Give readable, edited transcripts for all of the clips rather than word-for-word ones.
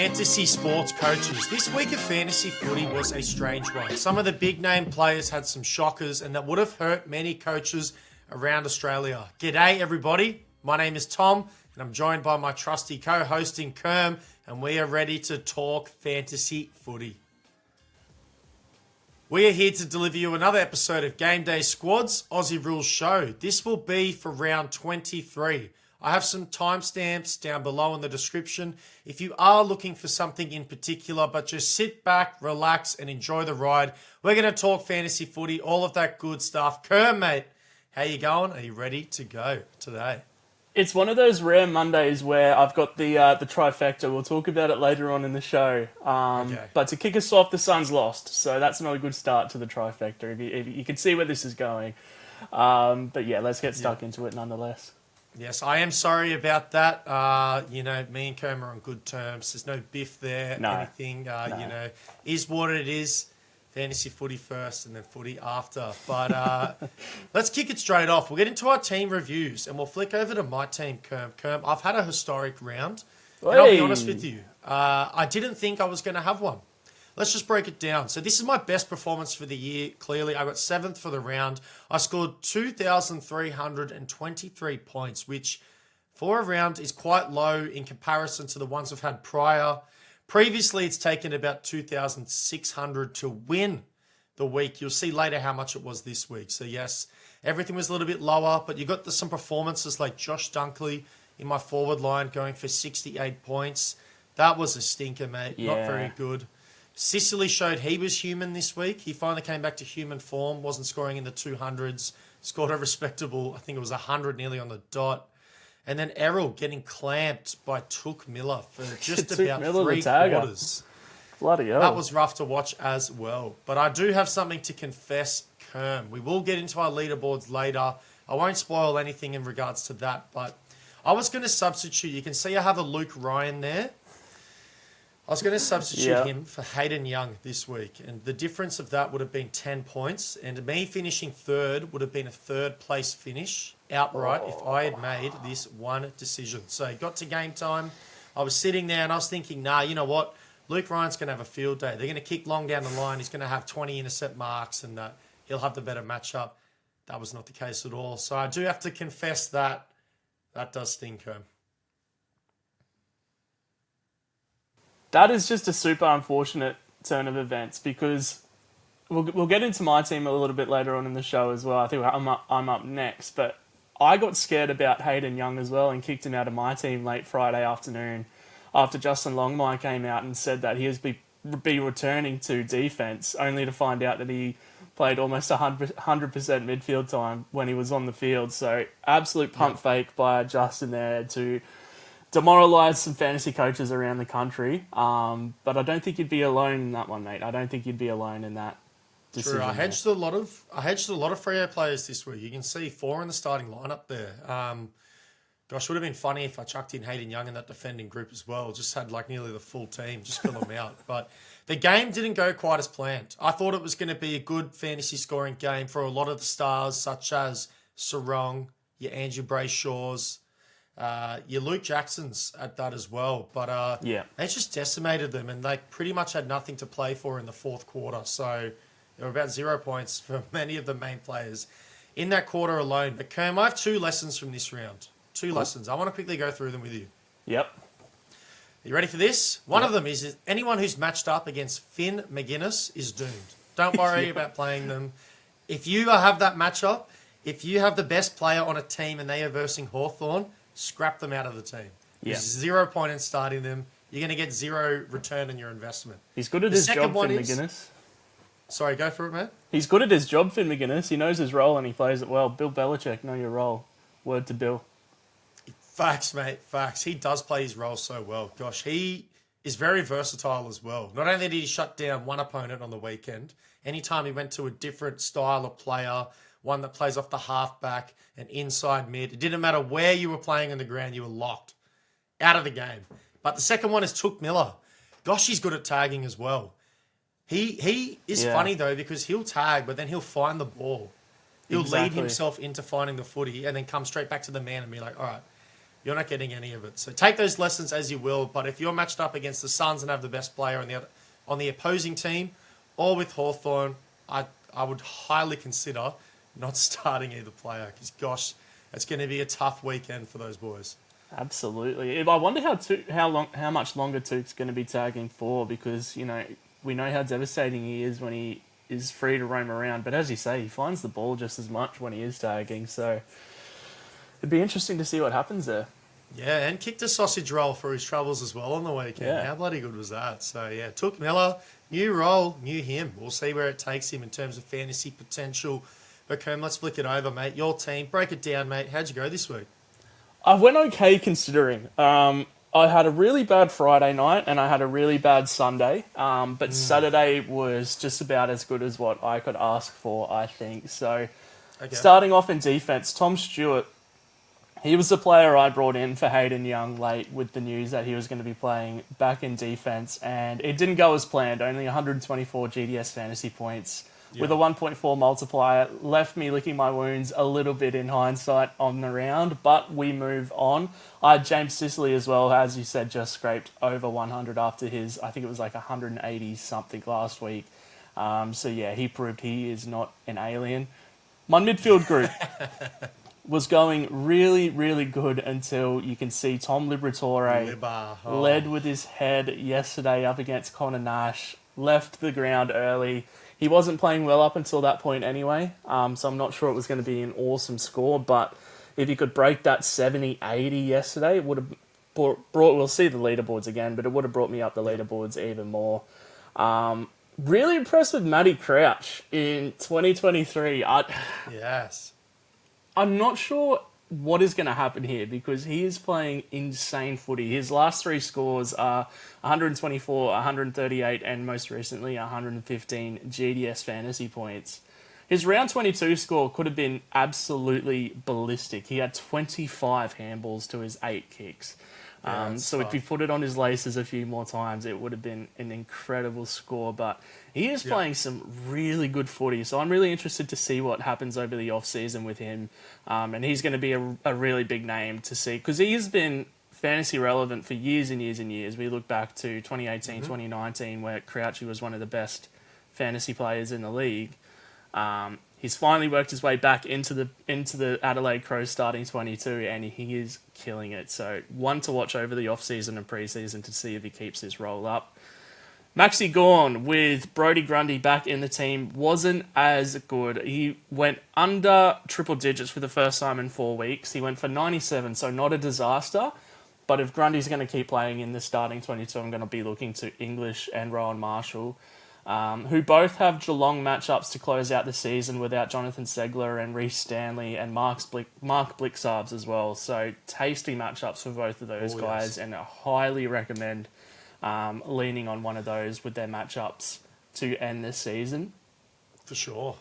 fantasy sports coaches. This week of fantasy footy was a strange one. Some of the big name players had some shockers, and that would have hurt many coaches around Australia. G'day, everybody. My name is Tom, and I'm joined by my trusty co-host in Kerm, and we are ready to talk fantasy footy. We are here to deliver you another episode of Game Day Squads Aussie Rules Show. This will be for round 23. I have some timestamps down below in the description. If you are looking for something in particular, but just sit back, relax, and enjoy the ride. We're going to talk fantasy footy, all of that good stuff. Kerr, mate, how you going? Are you ready to go today? It's one of those rare Mondays where I've got the trifecta. We'll talk about it later on in the show. Okay. But to kick us off, the Suns lost, so that's not a good start to the trifecta. If you can see where this is going. But yeah, let's get stuck into it nonetheless. Yes, I am sorry about that. Me and Kerm are on good terms. There's no biff there, anything. Is what it is. Fantasy footy first and then footy after. But let's kick it straight off. We'll get into our team reviews and we'll flick over to my team, Kerm. Kerm, I've had a historic round. And I'll be honest with you. I didn't think I was going to have one. Let's just break it down. So this is my best performance for the year, clearly. I got 7th for the round. I scored 2,323 points, which for a round is quite low in comparison to the ones I've had prior. Previously, it's taken about 2,600 to win the week. You'll see later how much it was this week. So yes, everything was a little bit lower, but you got some performances like Josh Dunkley in my forward line going for 68 points. That was a stinker, mate. Yeah. Not very good. Sicily showed he was human this week. He finally came back to human form, wasn't scoring in the 200s, scored a respectable, I think it was 100 nearly on the dot. And then Errol getting clamped by Took Miller for just about Miller, 3 quarters. Bloody hell. That was rough to watch as well. But I do have something to confess, Kerm. We will get into our leaderboards later. I won't spoil anything in regards to that, but I was going to substitute. You can see I have a Luke Ryan there. I was going to substitute him for Hayden Young this week, and the difference of that would have been 10 points, and me finishing third would have been a third-place finish outright if I had made this one decision. So it got to game time. I was sitting there, and I was thinking, you know what? Luke Ryan's going to have a field day. They're going to kick long down the line. He's going to have 20 intercept marks, and he'll have the better matchup. That was not the case at all. So I do have to confess that does stink, Kerm. That is just a super unfortunate turn of events because we'll get into my team a little bit later on in the show as well. I think I'm up next, but I got scared about Hayden Young as well and kicked him out of my team late Friday afternoon after Justin Longmire came out and said that he was be returning to defense, only to find out that he played almost 100% midfield time when he was on the field. So absolute pump fake by Justin there to demoralise some fantasy coaches around the country. But I don't think you'd be alone in that one, mate. I don't think you'd be alone in that decision. True. I hedged a lot of Freo players this week. You can see 4 in the starting lineup there. Gosh, would have been funny if I chucked in Hayden Young in that defending group as well. Just had like nearly the full team, just fill them out. But the game didn't go quite as planned. I thought it was going to be a good fantasy scoring game for a lot of the stars, such as Sarong, your Andrew Brayshaws, your Luke Jacksons at that as well. But they just decimated them, and they pretty much had nothing to play for in the fourth quarter. So there were about 0 points for many of the main players in that quarter alone. But Kerm, I have 2 lessons from this round. 2 lessons. I want to quickly go through them with you. Yep. Are you ready for this? One of them is anyone who's matched up against Finn McGuinness is doomed. Don't worry about playing them. If you have that matchup, if you have the best player on a team and they are versing Hawthorn, scrap them out of the team. Yeah. There's 0 point in starting them. You're going to get 0 return on your investment. He's good at his job, Finn McGuinness. Sorry, go for it, man. He's good at his job, Finn McGuinness. He knows his role and he plays it well. Bill Belichick, know your role. Word to Bill. Facts, mate. Facts. He does play his role so well. Gosh, he is very versatile as well. Not only did he shut down one opponent on the weekend, anytime he went to a different style of player, one that plays off the halfback and inside mid, it didn't matter where you were playing on the ground, you were locked out of the game. But the second one is Took Miller. Gosh, he's good at tagging as well. He is funny, though, because he'll tag, but then he'll find the ball. He'll lead himself into finding the footy and then come straight back to the man and be like, all right, you're not getting any of it. So take those lessons as you will. But if you're matched up against the Suns and have the best player on the opposing team, or with Hawthorn, I would highly consider not starting either player because, gosh, it's going to be a tough weekend for those boys. Absolutely. I wonder how much longer Tuke's going to be tagging for, because we know how devastating he is when he is free to roam around. But as you say, he finds the ball just as much when he is tagging. So it'd be interesting to see what happens there. Yeah, and kicked a sausage roll for his troubles as well on the weekend. Yeah. How bloody good was that? So, yeah, Touk Miller, new role, new him. We'll see where it takes him in terms of fantasy potential. But, Kerm, let's flick it over, mate. Your team, break it down, mate. How'd you go this week? I went okay considering. I had a really bad Friday night and I had a really bad Sunday. But Saturday was just about as good as what I could ask for, I think. So, Starting off in defense, Tom Stewart. He was the player I brought in for Hayden Young late with the news that he was going to be playing back in defense, and it didn't go as planned. Only 124 GDS fantasy points with a 1.4 multiplier. Left me licking my wounds a little bit in hindsight on the round, but we move on. I had James Sicily as well, as you said, just scraped over 100 after his, I think it was like 180 something last week. So yeah, he proved he is not an alien. My midfield group was going really, really good until you can see Tom Liberatore led with his head yesterday up against Connor Nash, left the ground early. He wasn't playing well up until that point anyway, so I'm not sure it was going to be an awesome score, but if he could break that 70-80 yesterday, it would have brought, we'll see the leaderboards again, but it would have brought me up the leaderboards even more. Really impressed with Matty Crouch in 2023. Yes. I'm not sure what is going to happen here because he is playing insane footy. His last three scores are 124, 138, and most recently 115 GDS fantasy points. His round 22 score could have been absolutely ballistic. He had 25 handballs to his 8 kicks. So if he put it on his laces a few more times, it would have been an incredible score. But he is playing some really good footy. So I'm really interested to see what happens over the off-season with him. And he's going to be a really big name to see because he has been fantasy relevant for years and years and years. We look back to 2018, 2019, where Crouchy was one of the best fantasy players in the league. He's finally worked his way back into the Adelaide Crows starting 22, and he is killing it. So one to watch over the off-season and pre-season to see if he keeps his roll up. Maxi Gawn with Brodie Grundy back in the team wasn't as good. He went under triple digits for the first time in 4 weeks. He went for 97, so not a disaster. But if Grundy's going to keep playing in the starting 22, I'm going to be looking to English and Rowan Marshall, who both have Geelong matchups to close out the season without Jonathan Segler and Reece Stanley and Mark Blixarbs as well. So tasty matchups for both of those guys, and I highly recommend leaning on one of those with their matchups to end this season. For sure.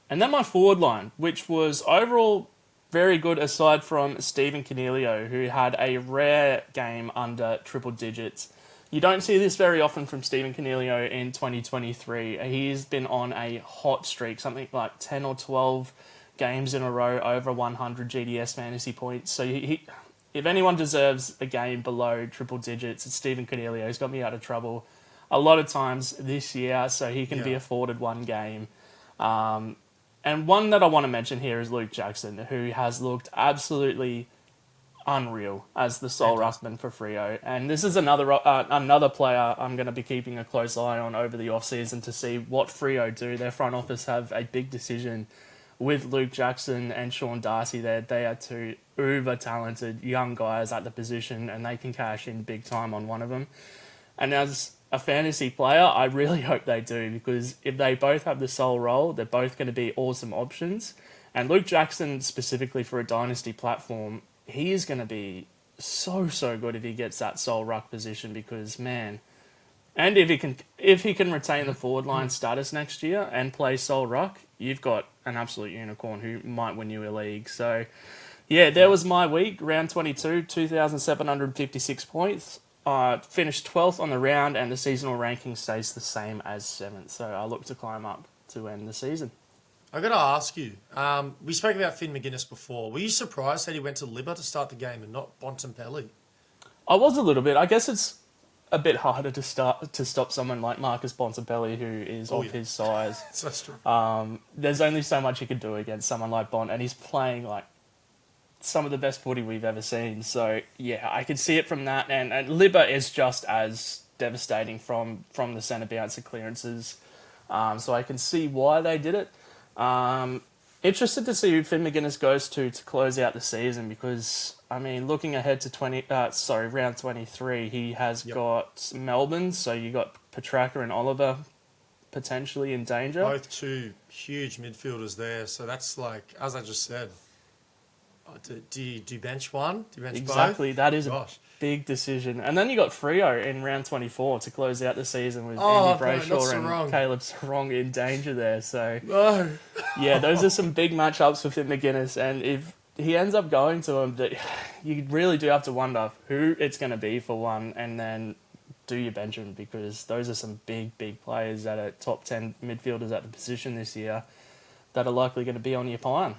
And then my forward line, which was overall very good aside from Stephen Coniglio, who had a rare game under triple digits. You don't see this very often from Stephen Coniglio in 2023. He's been on a hot streak, something like 10 or 12 games in a row over 100 GDS fantasy points. So if anyone deserves a game below triple digits, it's Stephen Coniglio. He's got me out of trouble a lot of times this year, so he can be afforded one game. And one that I want to mention here is Luke Jackson, who has looked absolutely unreal as the sole ruckman for Freo. And this is another player I'm going to be keeping a close eye on over the off-season to see what Freo do. Their front office have a big decision with Luke Jackson and Sean Darcy there. They are two uber-talented young guys at the position, and they can cash in big time on one of them. And as a fantasy player, I really hope they do, because if they both have the sole role, they're both going to be awesome options. And Luke Jackson, specifically for a dynasty platform, he is going to be so good if he gets that sole ruck position, because, man, and if he can retain the forward line status next year and play sole ruck, you've got an absolute unicorn who might win you a league. So, yeah, there was my week, round 22, 2,756 points. Finished 12th on the round, and the seasonal ranking stays the same as 7th. So I look to climb up to end the season. I got to ask you. We spoke about Finn McGuinness before. Were you surprised that he went to Libba to start the game and not Bontempelli? I was a little bit. I guess it's a bit harder to stop someone like Marcus Bontempelli, who is of his size. That's true. There's only so much he could do against someone like Bont, and he's playing like some of the best footy we've ever seen. So yeah, I can see it from that, and Libba is just as devastating from the centre bouncer clearances. So I can see why they did it. Interested to see who Finn McGuinness goes to close out the season, because I mean, looking ahead to round 23, he has got Melbourne. So you got Petrarca and Oliver potentially in danger. Both two huge midfielders there. So that's like, as I just said, do you bench one? Do you bench Exactly, both? that is a big decision. And then you got Freo in round 24 to close out the season with Andy Brayshaw and Caleb Sarong in danger there. So yeah, those are some big matchups for Finn McGuinness. And if he ends up going to him, that you really do have to wonder who it's going to be for one, and then do you bench him, because those are some big players that are top 10 midfielders at the position this year that are likely going to be on your pine.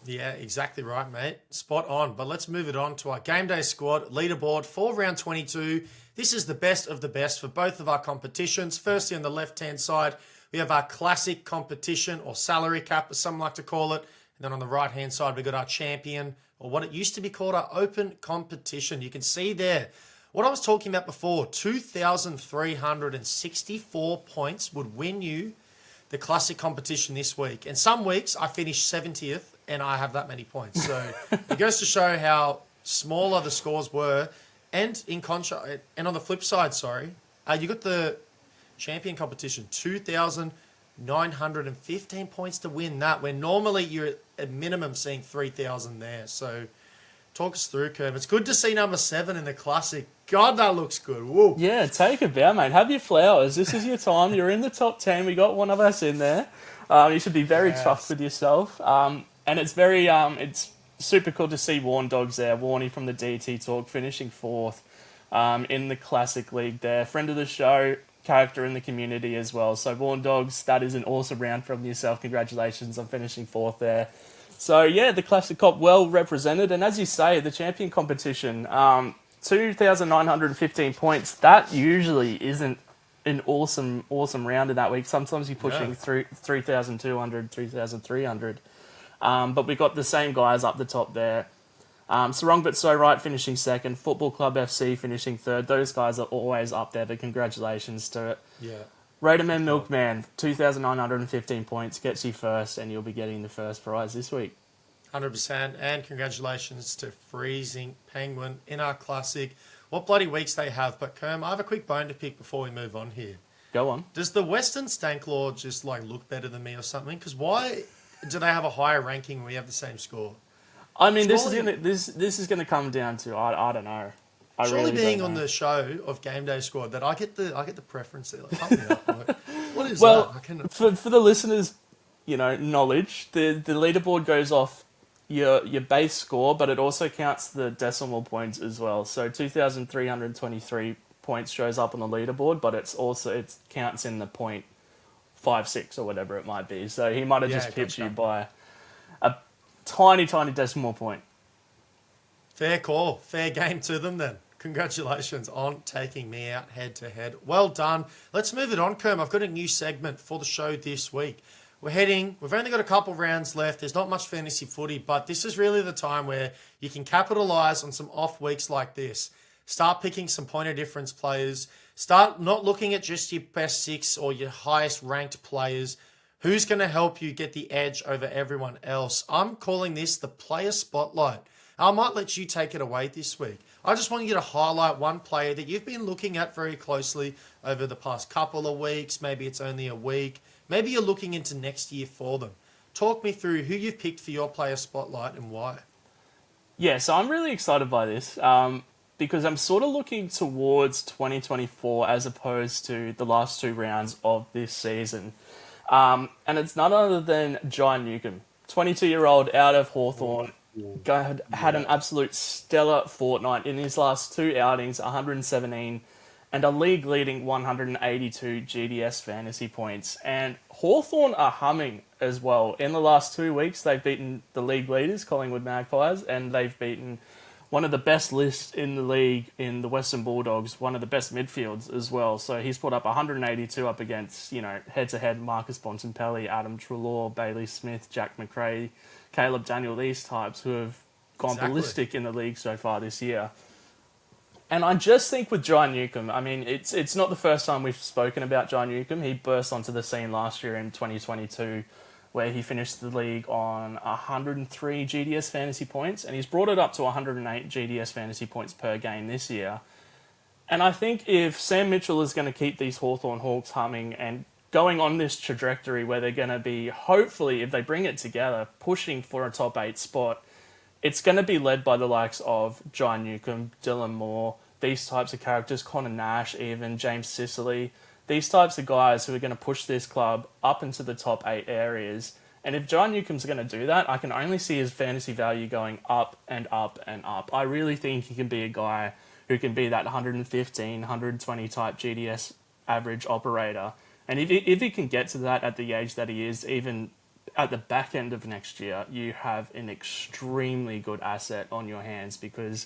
Yeah, exactly right, mate. Spot on. But let's move it on to our game day squad leaderboard for round 22. This is the best of the best for both of our competitions. Firstly, on the left-hand side, we have our classic competition, or salary cap, as some like to call it. And then on the right-hand side, we've got our champion, or what it used to be called, our open competition. You can see there what I was talking about before. 2,364 points would win you the classic competition this week. And some weeks I finish 70th and I have that many points. So it goes to show how smaller the scores were. And and on the flip side, you got the champion competition, 2,915 points to win that, when normally you're at minimum seeing 3,000 there. So talk us through, Kerm. It's good to see number 7 in the classic. God, that looks good. Woo. Yeah, take a bow, mate. Have your flowers. This is your time. You're in the top 10. We got one of us in there. You should be very chuffed with yourself. And it's very, it's super cool to see Warn Dogs there. Warnie from the DT Talk finishing 4th in the Classic League there. Friend of the show, character in the community as well. So Warn Dogs, that is an awesome round from yourself. Congratulations on finishing 4th there. So yeah, the Classic Cop well represented. And as you say, the champion competition, 2,915 points, that usually isn't an awesome round in that week. Sometimes you're pushing through 3,200, 3,300. But we got the same guys up the top there. Sarong But So Right finishing 2nd. Football Club FC finishing 3rd. Those guys are always up there, but congratulations to it. Yeah. Raiderman Milkman, 2,915 points, gets you 1st, and you'll be getting the first prize this week. 100%. And congratulations to Freezing Penguin in our classic. What bloody weeks they have. But, Kerm, I have a quick bone to pick before we move on here. Go on. Does the Western Stanklaw just look better than me or something? Because why do they have a higher ranking when we have the same score? I mean, this is gonna come down to I don't know. Surely being on the show of Game Day Squad, that I get the preference there. Pump me up. What is that? For the listeners, knowledge, the leaderboard goes off your base score, but it also counts the decimal points as well. So 2,323 points shows up on the leaderboard, but it counts in the 0.56 or whatever it might be. So he might have just pipped you by a tiny decimal point. Fair call. Fair game to them then. Congratulations on taking me out head-to-head. Well done. Let's move it on, Kerm. I've got a new segment for the show this week. We've only got a couple rounds left. There's not much fantasy footy, but this is really the time where you can capitalise on some off weeks like this. Start picking some point of difference players. Start not looking at just your best 6 or your highest ranked players. Who's going to help you get the edge over everyone else? I'm calling this the player spotlight. I might let you take it away this week. I just want you to highlight one player that you've been looking at very closely over the past couple of weeks. Maybe it's only a week. Maybe you're looking into next year for them. Talk me through who you've picked for your player spotlight and why. Yeah, so I'm really excited by this because I'm sort of looking towards 2024 as opposed to the last 2 rounds of this season. And it's none other than Jai Newcomb, 22-year-old out of Hawthorn. Had an absolute stellar fortnight in his last 2 outings, 117 and a league-leading 182 GDS fantasy points. And Hawthorn are humming as well. In the last 2 weeks, they've beaten the league leaders, Collingwood Magpies, and they've beaten one of the best lists in the league in the Western Bulldogs, one of the best midfields as well. So he's put up 182 up against, head-to-head Marcus Bontempelli, Adam Treloar, Bailey Smith, Jack McRae, Caleb Daniel, these types who have gone ballistic in the league so far this year. And I just think with John Newcombe, I mean, it's not the first time we've spoken about John Newcombe. He burst onto the scene last year in 2022, where he finished the league on 103 GDS fantasy points, and he's brought it up to 108 GDS fantasy points per game this year. And I think if Sam Mitchell is going to keep these Hawthorn Hawks humming and going on this trajectory where they're going to be, hopefully, if they bring it together, pushing for a top 8 spot, it's going to be led by the likes of John Newcombe, Dylan Moore, these types of characters, Connor Nash even, James Sicily, these types of guys who are going to push this club up into the top 8 areas. And if John Newcombe's going to do that, I can only see his fantasy value going up and up and up. I really think he can be a guy who can be that 115, 120 type GDS average operator. And if he can get to that at the age that he is, even at the back end of next year, you have an extremely good asset on your hands, because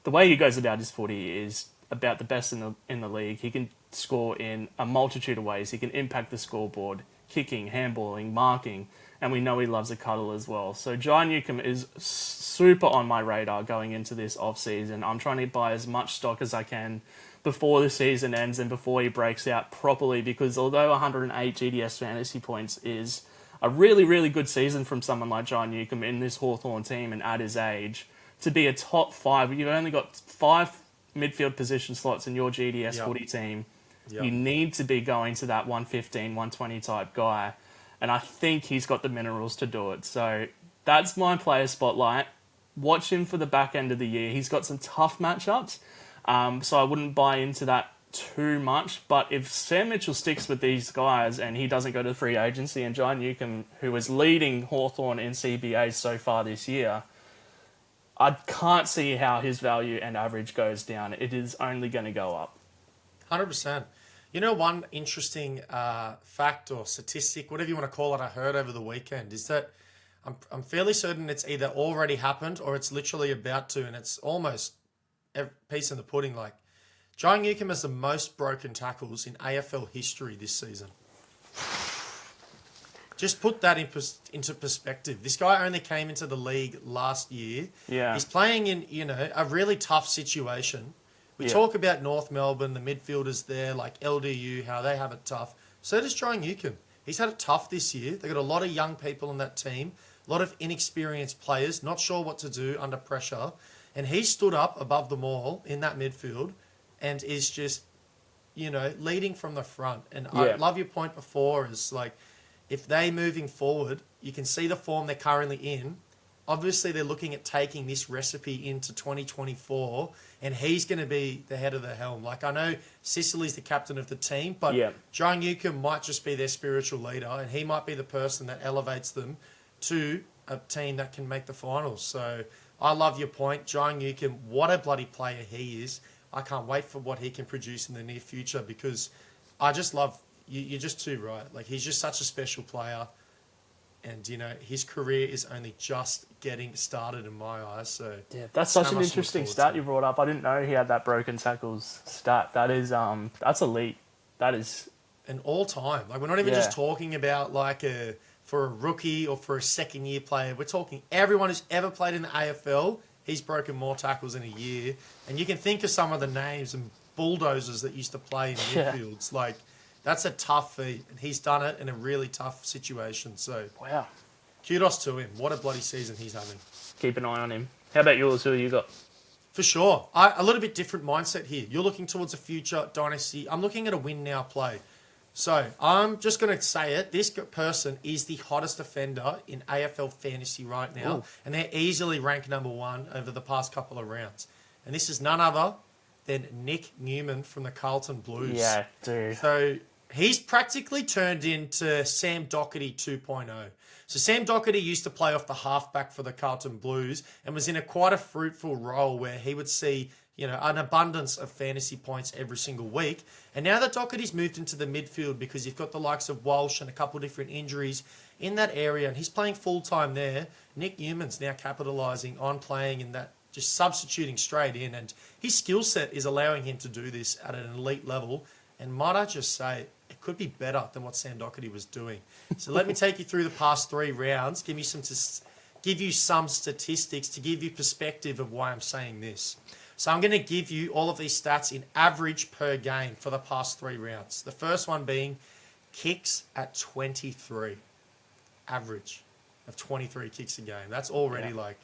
the way he goes about his footy is about the best in the league. He can score in a multitude of ways. He can impact the scoreboard, kicking, handballing, marking, and we know he loves a cuddle as well. So John Newcombe is super on my radar going into this off-season. I'm trying to buy as much stock as I can before the season ends and before he breaks out properly, because although 108 GDS fantasy points is a really, really good season from someone like John Newcombe in this Hawthorn team and at his age, to be a top 5, you've only got 5 midfield position slots in your GDS footy team. You need to be going to that 115, 120 type guy. And I think he's got the minerals to do it. So that's my player spotlight. Watch him for the back end of the year. He's got some tough matchups. So I wouldn't buy into that too much. But if Sam Mitchell sticks with these guys and he doesn't go to free agency, and John Newcombe, who is leading Hawthorn in CBA so far this year, I can't see how his value and average goes down. It is only going to go up. 100%. You know, one interesting fact or statistic, whatever you want to call it, I heard over the weekend, is that I'm fairly certain it's either already happened or it's literally about to, and it's almost a piece in the pudding. Like, John Newcombe has the most broken tackles in AFL history this season. Just put that into perspective. This guy only came into the league last year. Yeah. He's playing in, a really tough situation. We talk about North Melbourne, the midfielders there, like LDU, how they have it tough. So does John Newcombe. He's had it tough this year. They've got a lot of young people on that team, a lot of inexperienced players, not sure what to do under pressure. And he stood up above them all in that midfield and is just, leading from the front. And I love your point before is like, if they moving forward, you can see the form they're currently in. Obviously, they're looking at taking this recipe into 2024, and he's going to be the head of the helm. Like, I know Sicily's the captain of the team, but John Newcombe might just be their spiritual leader, and he might be the person that elevates them to a team that can make the finals. So I love your point. John Newcombe, what a bloody player he is. I can't wait for what he can produce in the near future, because I just love... You're just too right. Like, he's just such a special player. And, his career is only just getting started in my eyes. So yeah, that's such an interesting stat you brought up. I didn't know he had that broken tackles stat. That is, that's elite. That is... an all-time. Like, we're not even just talking about, like, for a rookie or for a second-year player. We're talking everyone who's ever played in the AFL, he's broken more tackles in a year. And you can think of some of the names and bulldozers that used to play in midfields. Like... that's a tough feat, and he's done it in a really tough situation. So, wow, kudos to him. What a bloody season he's having. Keep an eye on him. How about yours? Who you got? For sure. A little bit different mindset here. You're looking towards a future dynasty. I'm looking at a win now play. So, I'm just going to say it. This person is the hottest offender in AFL fantasy right now, and they're easily ranked number 1 over the past couple of rounds. And this is none other than Nick Newman from the Carlton Blues. Yeah, dude. So, He's practically turned into Sam Doherty 2.0. So Sam Doherty used to play off the halfback for the Carlton Blues and was in a quite a fruitful role where he would see, an abundance of fantasy points every single week. And now that Doherty's moved into the midfield because you've got the likes of Walsh and a couple of different injuries in that area and he's playing full-time there, Nick Newman's now capitalising on playing in that, just substituting straight in. And his skill set is allowing him to do this at an elite level. And might I just say, it could be better than what Sam Doherty was doing. So let me take you through the past 3 rounds, give you some statistics to give you perspective of why I'm saying this. So I'm going to give you all of these stats in average per game for the past 3 rounds. The first one being kicks at 23. Average of 23 kicks a game. That's already like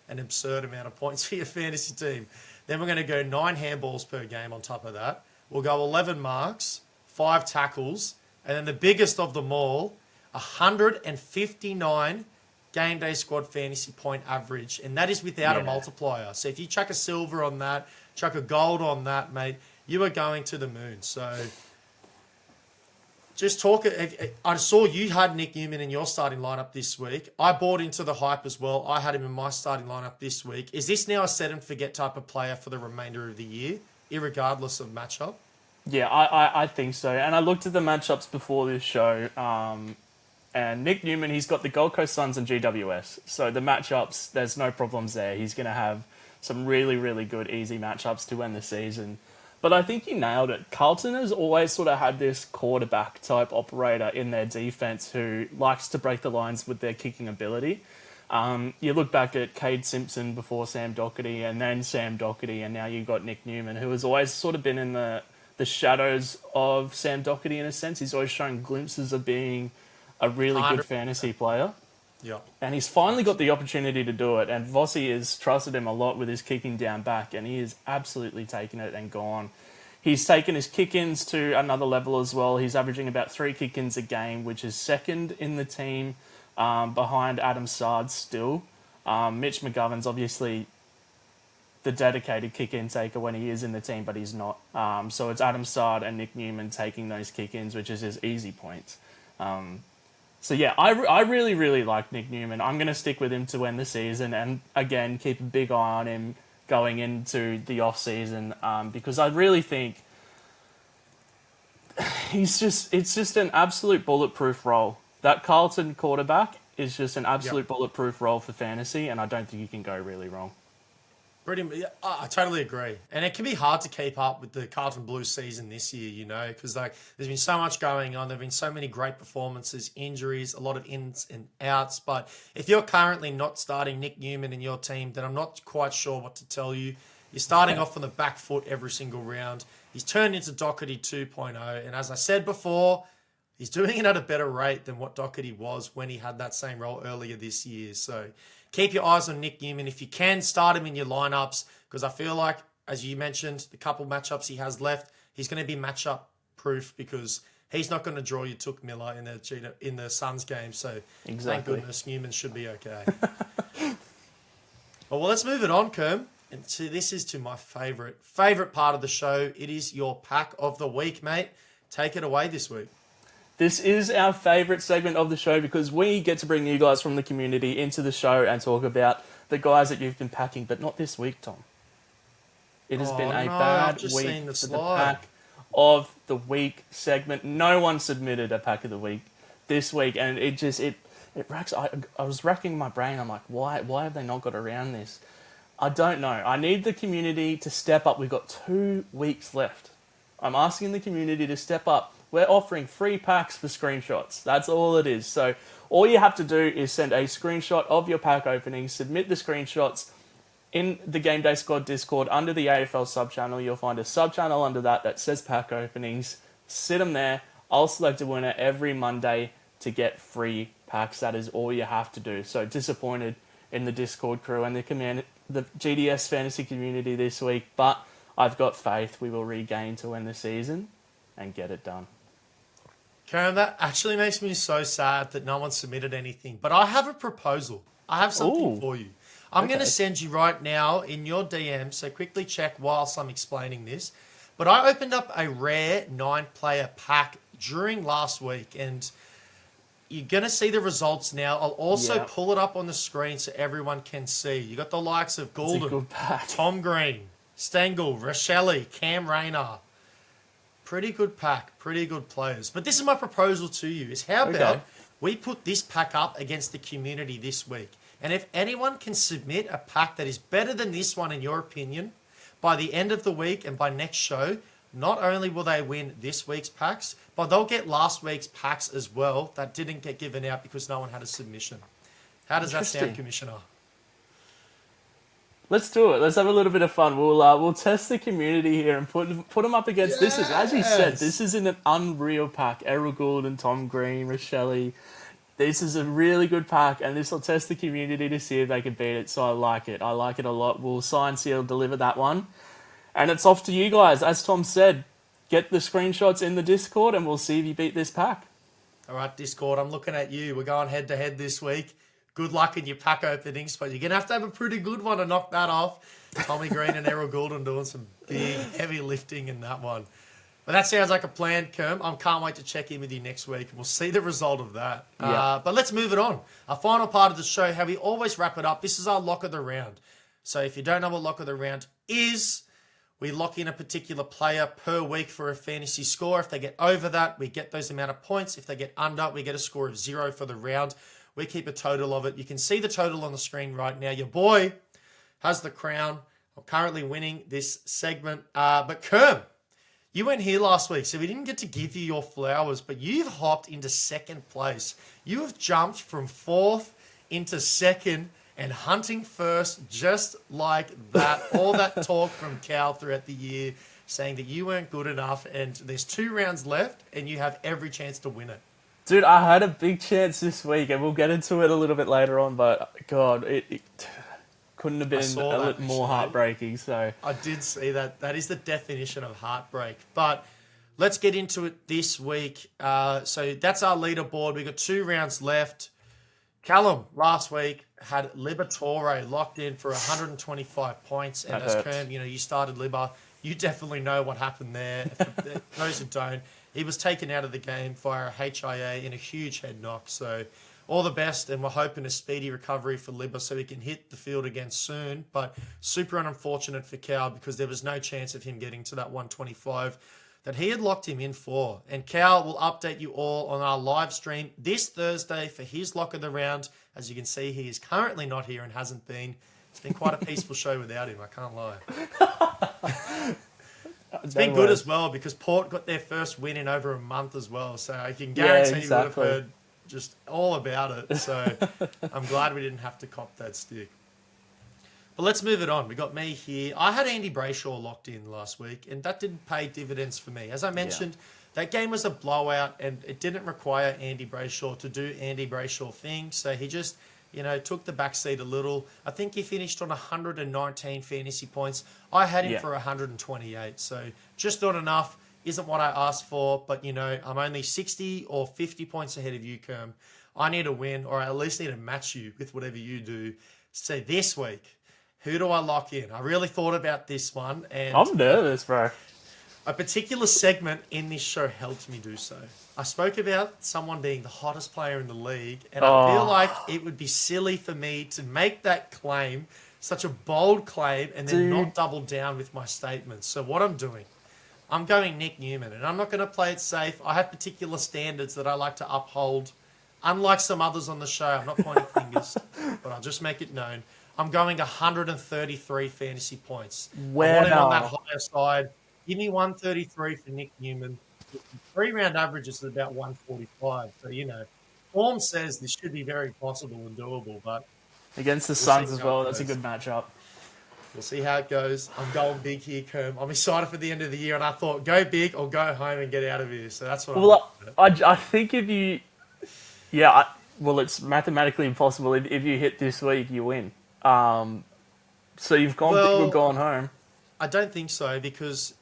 an absurd amount of points for your fantasy team. Then we're going to go 9 handballs per game on top of that. We'll go 11 marks, 5 tackles, and then the biggest of them all, 159 game day squad fantasy point average, and that is without a multiplier. So if you chuck a silver on that, chuck a gold on that, mate, you are going to the moon. So just talk. I saw you had Nick Newman in your starting lineup this week. I bought into the hype as well. I had him in my starting lineup this week. Is this now a set and forget type of player for the remainder of the year, irregardless of matchup? Yeah, I think so. And I looked at the matchups before this show, and Nick Newman, he's got the Gold Coast Suns and GWS. So the matchups, there's no problems there. He's going to have some really, really good, easy matchups to end the season. But I think you nailed it. Carlton has always sort of had this quarterback type operator in their defense who likes to break the lines with their kicking ability. You look back at Cade Simpson before Sam Doherty and then Sam Doherty, and now you've got Nick Newman, who has always sort of been in the shadows of Sam Doherty in a sense. He's always shown glimpses of being a really good fantasy player. Yeah. And he's finally got the opportunity to do it. And Vossi has trusted him a lot with his kicking down back, and he has absolutely taken it and gone. He's taken his kick-ins to another level as well. He's averaging about 3 kick-ins a game, which is second in the team behind Adam Sard still. Mitch McGovern's obviously the dedicated kick-in taker when he is in the team, but he's not. So it's Adam Sard and Nick Newman taking those kick-ins, which is his easy points. So yeah, I really, really like Nick Newman. I'm going to stick with him to end the season and, again, keep a big eye on him going into the off-season because I really think it's just an absolute bulletproof role. That Carlton quarterback is just an absolute bulletproof role for fantasy, and I don't think you can go really wrong. I totally agree. And it can be hard to keep up with the Carlton Blues season this year, because there's been so much going on. There have been so many great performances, injuries, a lot of ins and outs. But if you're currently not starting Nick Newman in your team, then I'm not quite sure what to tell you. You're starting off on the back foot every single round. He's turned into Doherty 2.0. And as I said before, he's doing it at a better rate than what Doherty was when he had that same role earlier this year. So keep your eyes on Nick Newman. If you can, start him in your lineups because I feel like, as you mentioned, the couple matchups he has left, he's going to be matchup proof because he's not going to draw you Took Miller in the Suns game. So thank goodness Newman should be okay. Well, let's move it on, Kerm. And this is to my favorite part of the show. It is your pack of the week, mate. Take it away this week. This is our favourite segment of the show because we get to bring you guys from the community into the show and talk about the guys that you've been packing, but not this week, Tom. It has been a bad week for the pack of the week segment. No one submitted a pack of the week this week, and it racks. I was racking my brain. I'm like, why have they not got around this? I don't know. I need the community to step up. We've got 2 weeks left. I'm asking the community to step up. We're offering free packs for screenshots. That's all it is. So all you have to do is send a screenshot of your pack opening, submit the screenshots in the Game Day Squad Discord under the AFL sub-channel. You'll find a sub-channel under that says pack openings. Sit them there. I'll select a winner every Monday to get free packs. That is all you have to do. So disappointed in the Discord crew and the GDS fantasy community this week, but I've got faith we will regain to win the season and get it done. Karen, that actually makes me so sad that no one submitted anything. But I have a proposal. I have something for you. I'm going to send you right now in your DM, so quickly check whilst I'm explaining this. But I opened up a rare 9-player pack during last week, and you're going to see the results now. I'll also Yeah. pull it up on the screen so everyone can see. You got the likes of It's a Goulden, good pack. Tom Green, Stengel, Rochelle, Cam Rayner. Pretty good pack, pretty good players. But this is my proposal to you, is how about Okay. we put this pack up against the community this week. And if anyone can submit a pack that is better than this one in your opinion, by the end of the week and by next show, not only will they win this week's packs, but they'll get last week's packs as well that didn't get given out because no one had a submission. How does that sound, Interesting. Commissioner? Let's do it. Let's have a little bit of fun. We'll test the community here and put them up against. This is, as you said, Yes. this is an unreal pack. Errol Gould and Tom Green, Rochelle. This is a really good pack, and this will test the community to see if they can beat it. So I like it. I like it a lot. We'll sign, seal, deliver that one, and it's off to you guys. As Tom said, get the screenshots in the Discord, and we'll see if you beat this pack. All right, Discord, I'm looking at you. We're going head to head this week. Good luck in your pack openings, but you're going to have a pretty good one to knock that off. Tommy Green and Errol Goulden doing some big, heavy lifting in that one. But that sounds like a plan, Kerm. I can't wait to check in with you next week, and we'll see the result of that. Yeah. But let's move it on. Our final part of the show, how we always wrap it up. This is our lock of the round. So if you don't know what lock of the round is, we lock in a particular player per week for a fantasy score. If they get over that, we get those amount of points. If they get under, we get a score of 0 for the round. We keep a total of it. You can see the total on the screen right now. Your boy has the crown. I'm currently winning this segment. But Kerm, you went here last week, so we didn't get to give you your flowers, but you've hopped into second place. You have jumped from 4th into 2nd and hunting first just like that. All that talk from Cal throughout the year saying that you weren't good enough, and there's 2 rounds left and you have every chance to win it. Dude, I had a big chance this week, and we'll get into it a little bit later on, but God, it couldn't have been saw a that, little more actually. heartbreaking. So I did see that. That is the definition of heartbreak. But let's get into it this week. So that's our leaderboard. We've got 2 rounds left. Callum, last week, had Liberatore locked in for 125 points. And That as hurts. Kerm, you started Liber. You definitely know what happened there. For those who don't, he was taken out of the game via a HIA in a huge head knock. So all the best, and we're hoping a speedy recovery for Libba so he can hit the field again soon. But super unfortunate for Cal because there was no chance of him getting to that 125 that he had locked him in for. And Cal will update you all on our live stream this Thursday for his lock of the round. As you can see, he is currently not here and hasn't been. It's been quite a peaceful show without him, I can't lie. It's been good as well because Port got their first win in over a month as well. So I can guarantee you would have exactly. heard just all about it. So I'm glad we didn't have to cop that stick. But let's move it on. We got me here. I had Andy Brayshaw locked in last week, and that didn't pay dividends for me. As I mentioned, that game was a blowout, and it didn't require Andy Brayshaw to do Andy Brayshaw things. So he just, took the backseat a little. I think he finished on 119 fantasy points. I had him for 128. So just not enough. Isn't what I asked for, but I'm only 60 or 50 points ahead of you, Kerm. I need to win, or I at least need to match you with whatever you do. So this week, who do I lock in? I really thought about this one, and I'm nervous, bro. a particular segment in this show helped me do so. I spoke about someone being the hottest player in the league, and I feel like it would be silly for me to make that claim, such a bold claim, and then not double down with my statements. So what I'm doing, I'm going Nick Newman, and I'm not going to play it safe. I have particular standards that I like to uphold. Unlike some others on the show, I'm not pointing fingers, but I'll just make it known. I'm going 133 fantasy points. I want him on that higher side. Give me 133 for Nick Newman. 3-round average is about 145. So, form says this should be very possible and doable, but Against the We'll Suns see as how well. it That's a goes. good matchup. we'll see how it goes. I'm going big here, Kerm. I'm excited for the end of the year, and I thought, go big or go home and get out of here. So that's what Well, I'm I think if you... it's mathematically impossible. If you hit this week, you win. So you've gone big or gone home. I don't think so because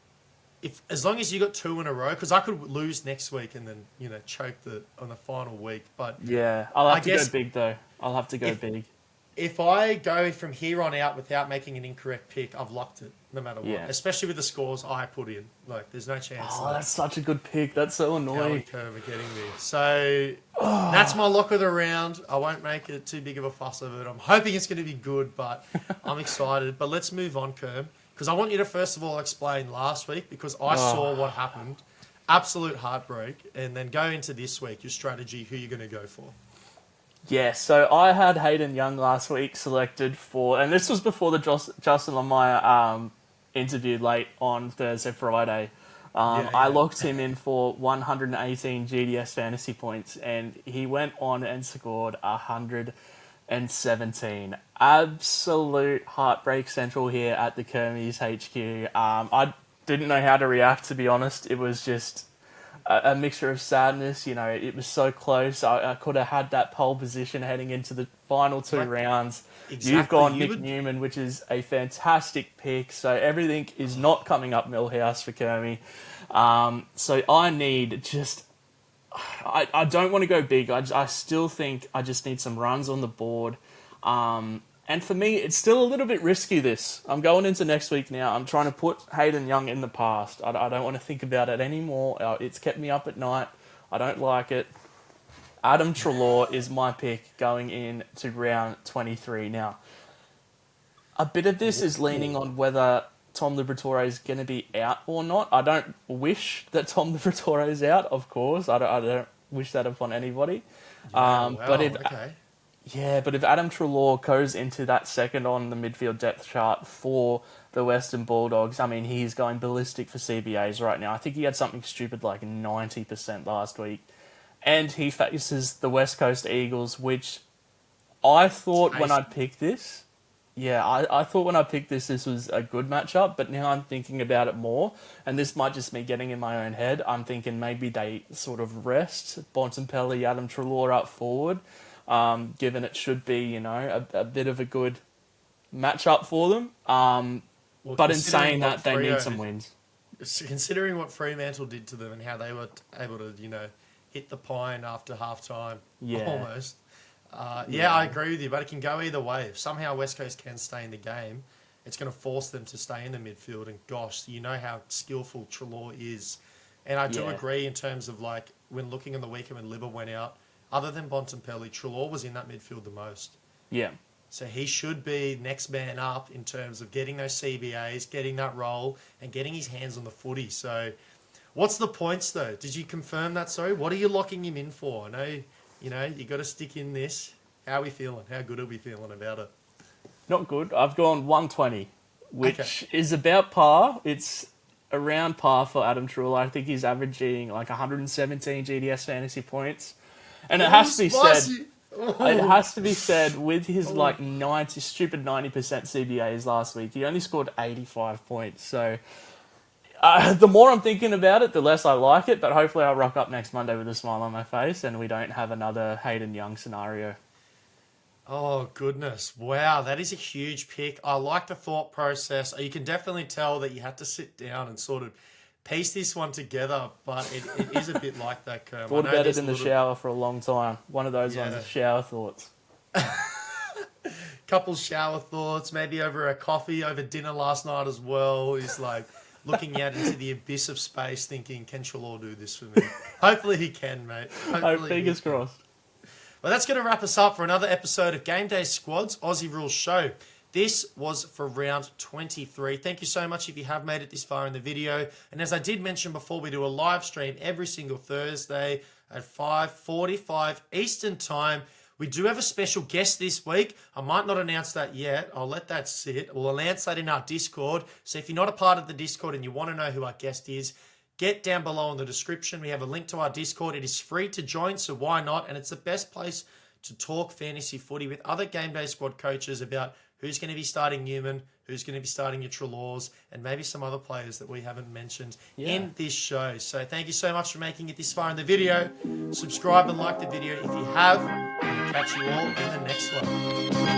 as long as you got 2 in a row, because I could lose next week and then choke on the final week. But Yeah, I'll have to guess go big though. I'll have to go if- big. if I go from here on out without making an incorrect pick, I've locked it no matter what. Yeah. Especially with the scores I put in. Like, there's no chance. Oh, that's such a good pick. That's so Howie annoying. Kerr are getting me. So that's my lock of the round. I won't make it too big of a fuss of it. I'm hoping it's going to be good, but I'm excited. But let's move on, Kerm, because I want you to first of all explain last week, because I saw what happened. Absolute heartbreak. And then go into this week, your strategy, who you're going to go for. Yeah, so I had Hayden Young last week selected for, and this was before the Justin Lamaya interview late on Thursday, Friday. I locked him in for 118 GDS fantasy points, and he went on and scored 117. Absolute heartbreak central here at the Kermies HQ. I didn't know how to react, to be honest. It was just a mixture of sadness. You know, it was so close. I could have had that pole position heading into the final two rounds. Exactly. You've gone Nick Newman, which is a fantastic pick. So everything is not coming up Millhouse for Kermy. So I need just... I don't want to go big. I still think I just need some runs on the board. And for me, it's still a little bit risky, this. I'm going into next week now. I'm trying to put Hayden Young in the past. I don't want to think about it anymore. It's kept me up at night. I don't like it. Adam Treloar is my pick going into round 23. Now, a bit of this is leaning on whether Tom Liberatore is going to be out or not. I don't wish that Tom Liberatore is out, of course. I don't wish that upon anybody. But if Adam Treloar goes into that second on the midfield depth chart for the Western Bulldogs, I mean, he's going ballistic for CBAs right now. I think he had something stupid like 90% last week. And he faces the West Coast Eagles, which I thought when I picked this... Yeah, I thought when I picked this was a good matchup, but now I'm thinking about it more, and this might just me getting in my own head. I'm thinking maybe they sort of rest Bontempelli, Adam Treloar up forward, given it should be, you know, a bit of a good matchup for them. But in saying that, they need some wins. Considering what Fremantle did to them and how they were able to, you know, hit the pine after half-time, almost. I agree with you, but it can go either way. If somehow West Coast can stay in the game, it's going to force them to stay in the midfield. And gosh, you know how skillful Treloar is. And I do agree in terms of, like, when looking on the weekend when Libba went out, other than Bontempelli, Treloar was in that midfield the most. Yeah. So he should be next man up in terms of getting those CBAs, getting that role, and getting his hands on the footy. So what's the points, though? Did you confirm that, sorry? What are you locking him in for? I know... You know, you got to stick in this. How are we feeling? How good are we feeling about it? Not good. I've gone 120, which is about par. It's around par for Adam Treloar. I think he's averaging like 117 GDS fantasy points. And it has to be said... It has to be said, with his like 90 CBAs last week, he only scored 85 points. So... the more I'm thinking about it, the less I like it, but hopefully I'll rock up next Monday with a smile on my face and we don't have another Hayden Young scenario. Oh, goodness. Wow, that is a huge pick. I like the thought process. You can definitely tell that you had to sit down and sort of piece this one together, but it is a bit like that, Kerm. Thought about it in the shower for a long time. One of those ones, shower thoughts. Couple shower thoughts, maybe over a coffee, over dinner last night as well. He's like... looking out into the abyss of space, thinking, can Treloar do this for me? Hopefully he can, mate. Fingers crossed. Well, that's going to wrap us up for another episode of Game Day Squad's Aussie Rules Show. This was for round 23. Thank you so much if you have made it this far in the video. And as I did mention before, we do a live stream every single Thursday at 5:45 Eastern Time. We do have a special guest this week. I might not announce that yet. I'll let that sit. We'll announce that in our Discord. So if you're not a part of the Discord and you want to know who our guest is, get down below in the description. We have a link to our Discord. It is free to join, so why not? And it's the best place to talk fantasy footy with other Game Day Squad coaches about who's going to be starting Newman, who's going to be starting your Treloars, and maybe some other players that we haven't mentioned in this show. So thank you so much for making it this far in the video. Subscribe and like the video if you have. And we'll catch you all in the next one.